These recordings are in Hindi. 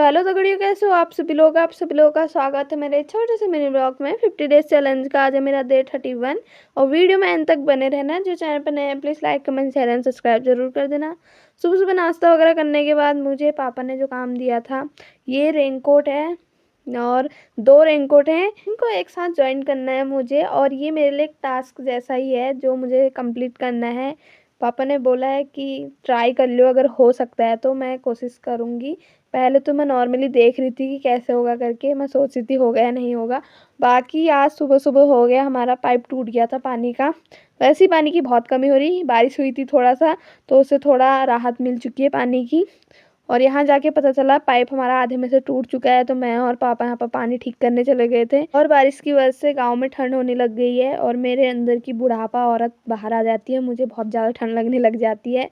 सो हेलो दगड़ियों, कैसे हो आप सभी लोग। आप सभी लोगों का स्वागत है मेरे छोटे से मिनी ब्लॉग में। 50 डेज चैलेंज का आज है मेरा डे 31 और वीडियो में एंड तक बने रहना। जो चैनल पर नए हैं please like comment share and subscribe जरूर कर देना। सुबह सुबह नाश्ता वगैरह करने के बाद मुझे पापा ने जो काम दिया था, ये रेनकोट है और 2 रेनकोट हैं, इनको एक साथ ज्वाइन करना है मुझे और ये मेरे लिए एक टास्क जैसा ही है जो मुझे कंप्लीट करना है। पापा ने बोला है कि ट्राई कर लो, अगर हो सकता है तो मैं कोशिश करूँगी। पहले तो मैं नॉर्मली देख रही थी कि कैसे होगा करके, मैं सोच रही थी होगा या नहीं होगा। बाकी आज सुबह सुबह हो गया, हमारा पाइप टूट गया था पानी का। वैसे ही पानी की बहुत कमी हो रही, बारिश हुई थी थोड़ा सा तो उससे थोड़ा राहत मिल चुकी है पानी की। और यहाँ जाके पता चला पाइप हमारा आधे में से टूट चुका है, तो मैं और पापा यहाँ पर पानी ठीक करने चले गए थे। और बारिश की वजह से गांव में ठंड होने लग गई है और मेरे अंदर की बुढ़ापा औरत बाहर आ जाती है, मुझे बहुत ज़्यादा ठंड लगने लग जाती है।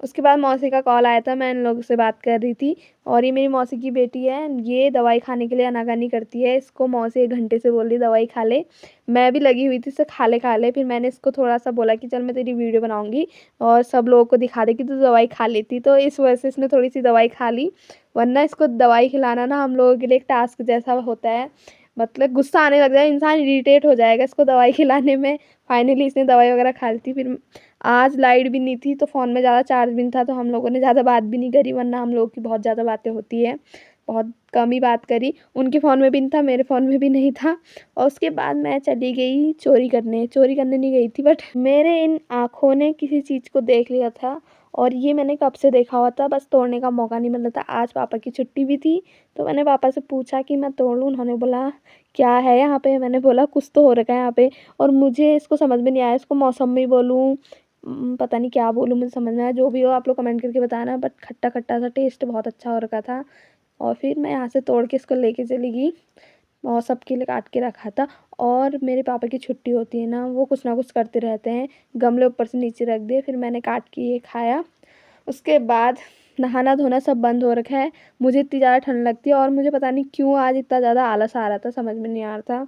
उसके बाद मौसी का कॉल आया था, मैं इन लोगों से बात कर रही थी और ये मेरी मौसी की बेटी है। ये दवाई खाने के लिए आनाकानी करती है, इसको मौसी 1 घंटे से बोल रही दवाई खा ले। मैं भी लगी हुई थी इसे खा ले। फिर मैंने इसको थोड़ा सा बोला कि चल मैं तेरी वीडियो बनाऊंगी और सब लोगों को दिखा दे कि तू दवाई खा लेती, तो इस वजह से इसने थोड़ी सी दवाई खा ली। वरना इसको दवाई खिलाना ना हम लोगों के लिए एक टास्क जैसा होता है, मतलब गुस्सा आने लग जाए, इंसान इरिटेट हो जाएगा इसको दवाई खिलाने में। फाइनली इसने दवाई वगैरह खा ली थी। फिर आज लाइट भी नहीं थी तो फ़ोन में ज़्यादा चार्ज भी नहीं था, तो हम लोगों ने ज़्यादा बात भी नहीं करी, वरना हम लोगों की बहुत ज़्यादा बातें होती है। बहुत कम ही बात करी, उनके फ़ोन में भी नहीं था, मेरे फ़ोन में भी नहीं था। और उसके बाद मैं चली गई चोरी करने नहीं गई थी, बट मेरे इन आँखों ने किसी चीज़ को देख लिया था और ये मैंने कब से देखा हुआ था, बस तोड़ने का मौका नहीं मिल रहा था। आज पापा की छुट्टी भी थी तो मैंने पापा से पूछा कि मैं तोड़ लूँ। उन्होंने बोला क्या है यहाँ पे, मैंने बोला कुछ तो हो रखा है यहाँ पे। और मुझे इसको समझ में नहीं आया, इसको मौसम्मी बोलूँ पता नहीं क्या बोलूँ, मुझे समझ में आया। जो भी हो आप लोग कमेंट करके बताना, बट खट्टा खट्टा सा टेस्ट बहुत अच्छा हो रखा था। और फिर मैं यहाँ से तोड़ के इसको लेके चली गई और सबके लिए काट के रखा था। और मेरे पापा की छुट्टी होती है ना, वो कुछ ना कुछ करते रहते हैं। गमले ऊपर से नीचे रख दिए, फिर मैंने काट के ये खाया। उसके बाद नहाना धोना सब बंद हो रखा है। मुझे इतनी ज़्यादा ठंड लगती है और मुझे पता नहीं क्यों आज इतना ज़्यादा आलस आ रहा था, समझ में नहीं आ रहा था।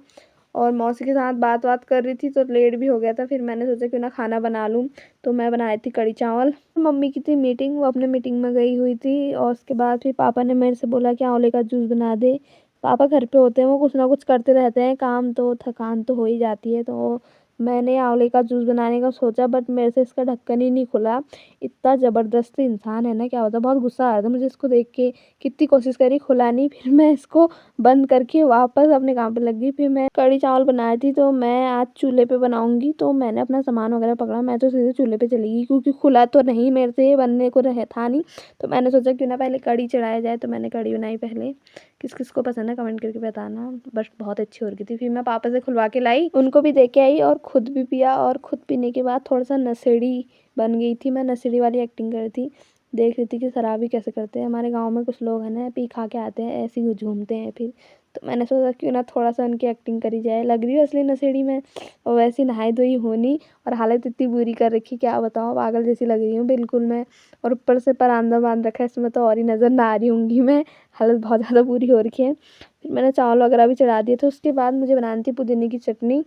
और मौसी के साथ बात कर रही थी तो लेट भी हो गया था। फिर मैंने सोचा क्यों ना खाना बना लूँ, तो मैं बनाई थी कढ़ी चावल। मम्मी की थी मीटिंग, वो अपने मीटिंग में गई हुई थी। और उसके बाद फिर पापा ने मेरे से बोला कि आंवले का जूस बना दे। पापा घर पे होते हैं, वो कुछ ना कुछ करते रहते हैं, काम तो थकान तो हो ही जाती है। तो मैंने आंवले का जूस बनाने का सोचा, बट मेरे से इसका ढक्कन ही नहीं खुला। इतना ज़बरदस्त इंसान है ना, क्या होता है। बहुत गुस्सा आ रहा था मुझे इसको देख के, कितनी कोशिश करी खुला नहीं। फिर मैं इसको बंद करके वापस अपने काम पे लग गई। फिर मैं कढ़ी चावल बनाई थी, तो मैं आज चूल्हे पे बनाऊंगी, तो मैंने अपना सामान वगैरह पकड़ा, मैं तो सीधे चूल्हे पे चली गई क्योंकि खुला तो नहीं, मेरे से ये बनने को रह था नहीं। तो मैंने सोचा क्यों ना पहले कढ़ी चढ़ाया जाए, तो मैंने कढ़ी बनाई पहले। किस किस को पसंद है कमेंट करके बताना, बस बहुत अच्छी हो रही थी। फिर मैं पापा से खुलवा के लाई, उनको भी दे के आई और खुद भी पिया। और खुद पीने के बाद थोड़ा सा नशेड़ी बन गई थी, मैं नशेड़ी वाली एक्टिंग कर रही थी। देख रही थी कि शराबी कैसे करते हैं। हमारे गांव में कुछ लोग हैं ना, पी खा के आते हैं ऐसे ही झूमते हैं। फिर तो मैंने सोचा क्यों ना थोड़ा सा उनकी एक्टिंग करी जाए, लग रही है असली नशेड़ी में। और वैसे नहाई धोई होनी और हालत इतनी बुरी कर रखी, क्या बताऊँ, पागल जैसी लग रही हूँ बिल्कुल मैं। और ऊपर से परांदा बांध रखा है, इसमें तो और ही नज़र ना आ रही होंगी मैं। हालत बहुत ज़्यादा बुरी हो रखी है। फिर मैंने चावल वगैरह भी चढ़ा दिए थे। उसके बाद मुझे बनानी थी पुदीने की चटनी।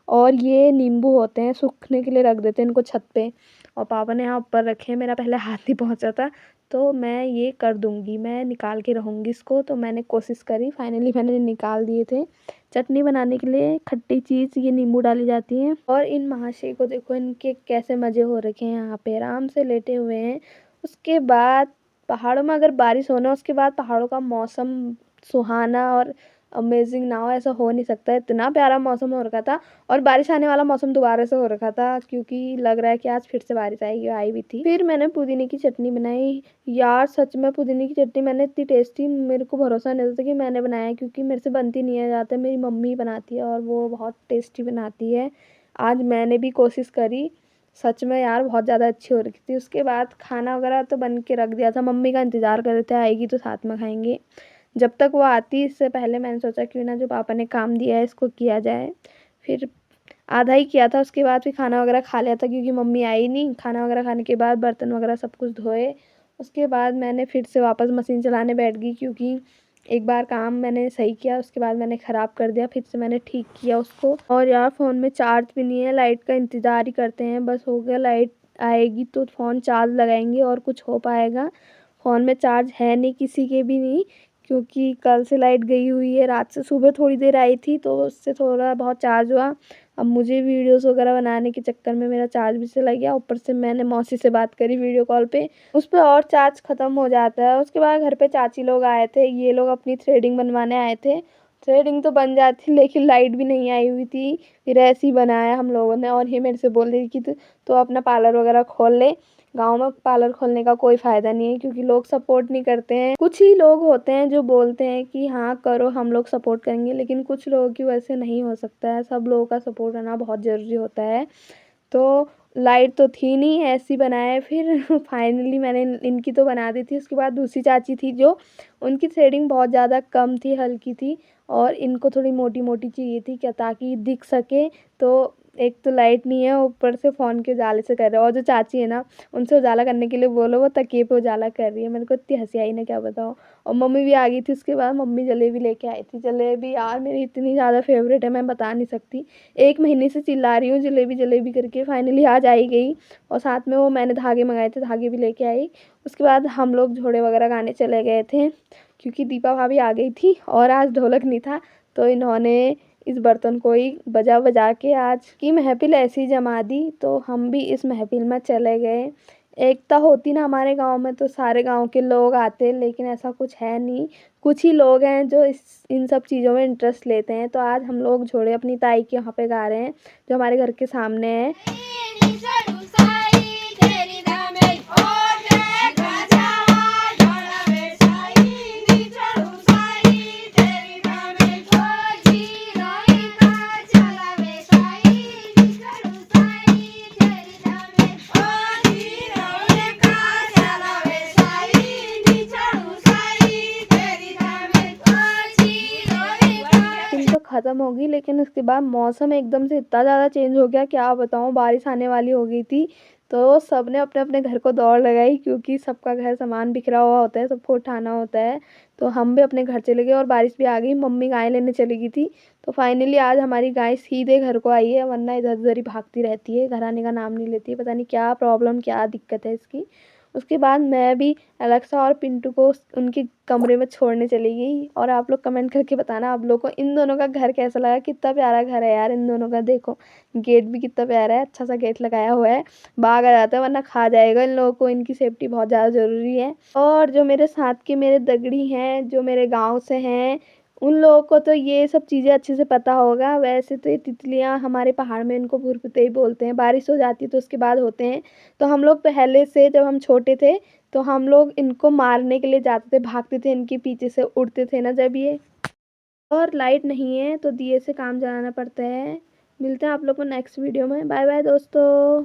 और ये नींबू होते हैं, सूखने के लिए रख देते हैं इनको छत पे, और पापा ने यहाँ ऊपर रखे हैं, मेरा पहले हाथ नहीं पहुँचा था। तो मैं ये कर दूँगी, मैं निकाल के रहूँगी इसको। तो मैंने कोशिश करी, फाइनली मैंने निकाल दिए थे। चटनी बनाने के लिए खट्टी चीज़ ये नींबू डाली जाती है। और इन महाशय को देखो, इनके कैसे मज़े हो रखे हैं, यहाँ पे आराम से लेटे हुए हैं। उसके बाद पहाड़ों में अगर बारिश होना, उसके बाद पहाड़ों का मौसम सुहाना और अमेजिंग ना हो, ऐसा हो नहीं सकता। इतना प्यारा मौसम हो रखा था और बारिश आने वाला मौसम दोबारा से हो रखा था, क्योंकि लग रहा है कि आज फिर से बारिश आएगी, आई भी थी। फिर मैंने पुदीने की चटनी बनाई। यार सच में पुदीने की चटनी मैंने इतनी टेस्टी, मेरे को भरोसा नहीं होता कि मैंने बनाया है, क्योंकि मेरे से बनती नहीं है ज़्यादा, मेरी मम्मी बनाती है और वो बहुत टेस्टी बनाती है। आज मैंने भी कोशिश करी, सच में यार बहुत ज़्यादा अच्छी हो रखी थी। उसके बाद खाना वगैरह तो बन के रख दिया था, मम्मी का इंतज़ार कर रहे थे, आएगी तो साथ में खाएंगे। जब तक वो आती इससे पहले मैंने सोचा क्यों ना जो पापा ने काम दिया है इसको किया जाए। फिर आधा ही किया था, उसके बाद फिर खाना वगैरह खा लिया था, क्योंकि मम्मी आई नहीं। खाना वगैरह खाने के बाद बर्तन वगैरह सब कुछ धोए। उसके बाद मैंने फिर से वापस मशीन चलाने बैठ गई, क्योंकि एक बार काम मैंने सही किया, उसके बाद मैंने ख़राब कर दिया, फिर से मैंने ठीक किया उसको। और यार फ़ोन में चार्ज भी नहीं है, लाइट का इंतज़ार ही करते हैं, बस हो गया, लाइट आएगी तो फ़ोन चार्ज लगाएंगे और कुछ हो पाएगा। फ़ोन में चार्ज है नहीं, किसी के भी नहीं, क्योंकि कल से लाइट गई हुई है। रात से सुबह थोड़ी देर आई थी तो उससे थोड़ा बहुत चार्ज हुआ। अब मुझे वीडियोस वगैरह बनाने के चक्कर में मेरा चार्ज भी चला गया। ऊपर से मैंने मौसी से बात करी वीडियो कॉल पे, उस पर और चार्ज ख़त्म हो जाता है। उसके बाद घर पे चाची लोग आए थे, ये लोग अपनी थ्रेडिंग बनवाने आए थे। थ्रेडिंग तो बन जाती लेकिन लाइट भी नहीं आई हुई थी। फिर ऐसे ही बनाया हम लोगों ने। और ये मेरे से बोल रही कि तो अपना पार्लर वगैरह खोल ले। गाँव में पार्लर खोलने का कोई फ़ायदा नहीं है क्योंकि लोग सपोर्ट नहीं करते हैं। कुछ ही लोग होते हैं जो बोलते हैं कि हाँ करो, हम लोग सपोर्ट करेंगे, लेकिन कुछ लोगों की वजह से नहीं हो सकता है। सब लोगों का सपोर्ट रहना बहुत ज़रूरी होता है। तो लाइट तो थी नहीं, ऐसे ही बनाया। फिर फाइनली मैंने इनकी तो बना दी थी। उसके बाद दूसरी चाची थी जो, उनकी थ्रेडिंग बहुत ज़्यादा कम थी, हल्की थी, और इनको थोड़ी मोटी मोटी चाहिए थी क्या, ताकि दिख सके। तो एक तो लाइट नहीं है, ऊपर से फ़ोन के उजाले से कर रहे हो। और जो चाची है ना, उनसे उजाला करने के लिए बोलो, वो तकिए पे उजाला कर रही है। मेरे को इतनी हंसी आई ना क्या बताऊँ। और मम्मी भी आ गई थी उसके बाद। मम्मी जलेबी लेके आई थी। जलेबी यार मेरी इतनी ज़्यादा फेवरेट है, मैं बता नहीं सकती। 1 महीने से चिल्ला रही हूँ जलेबी जलेबी करके। फाइनली आज आई गई। और साथ में वो मैंने धागे मंगाए थे, धागे भी लेके आई। उसके बाद हम लोग जोड़े वगैरह गाने चले गए थे क्योंकि दीपा भाभी आ गई थी और आज ढोलक नहीं था। तो इन्होंने इस बर्तन को ही बजा बजा के आज की महफिल ऐसी जमा दी। तो हम भी इस महफिल में चले गए। एकता होती ना हमारे गांव में तो सारे गांव के लोग आते, लेकिन ऐसा कुछ है नहीं। कुछ ही लोग हैं जो इन सब चीज़ों में इंटरेस्ट लेते हैं। तो आज हम लोग जोड़े अपनी ताई के यहाँ पे गा रहे हैं, जो हमारे घर के सामने है। तो ख़त्म होगी, लेकिन उसके बाद मौसम एकदम से इतना ज़्यादा चेंज हो गया, क्या बताऊँ। बारिश आने वाली हो गई थी। तो सब ने अपने अपने घर को दौड़ लगाई क्योंकि सबका घर सामान बिखरा हुआ होता है, सबको उठाना होता है। तो हम भी अपने घर चले गए और बारिश भी आ गई। मम्मी गाय लेने चली गई थी। तो फाइनली आज हमारी गाय सीधे घर को आई है, वरना इधर उधर ही भागती रहती है, घर आने का नाम नहीं लेती है। पता नहीं क्या प्रॉब्लम, क्या दिक्कत है इसकी। उसके बाद मैं भी अलेक्सा और पिंटू को उनके कमरे में छोड़ने चली गई। और आप लोग कमेंट करके बताना आप लोग को इन दोनों का घर कैसा लगा। कितना प्यारा घर है यार इन दोनों का। देखो गेट भी कितना प्यारा है, अच्छा सा गेट लगाया हुआ है। बाघ आ जाता है वरना खा जाएगा इन लोगों को। इनकी सेफ्टी बहुत ज़्यादा ज़रूरी है। और जो मेरे साथ के मेरे दगड़ी हैं, जो मेरे गाँव से हैं, उन लोगों को तो ये सब चीज़ें अच्छे से पता होगा। वैसे तो ये तितलियाँ हमारे पहाड़ में इनको भुरभुते ही बोलते हैं। बारिश हो जाती है तो उसके बाद होते हैं। तो हम लोग पहले से जब हम छोटे थे तो हम लोग इनको मारने के लिए जाते थे, भागते थे इनके पीछे से, उड़ते थे ना जब ये। और लाइट नहीं है तो दिए से काम चलाना पड़ता है। मिलते हैं आप लोग को नेक्स्ट वीडियो में। बाय बाय दोस्तों।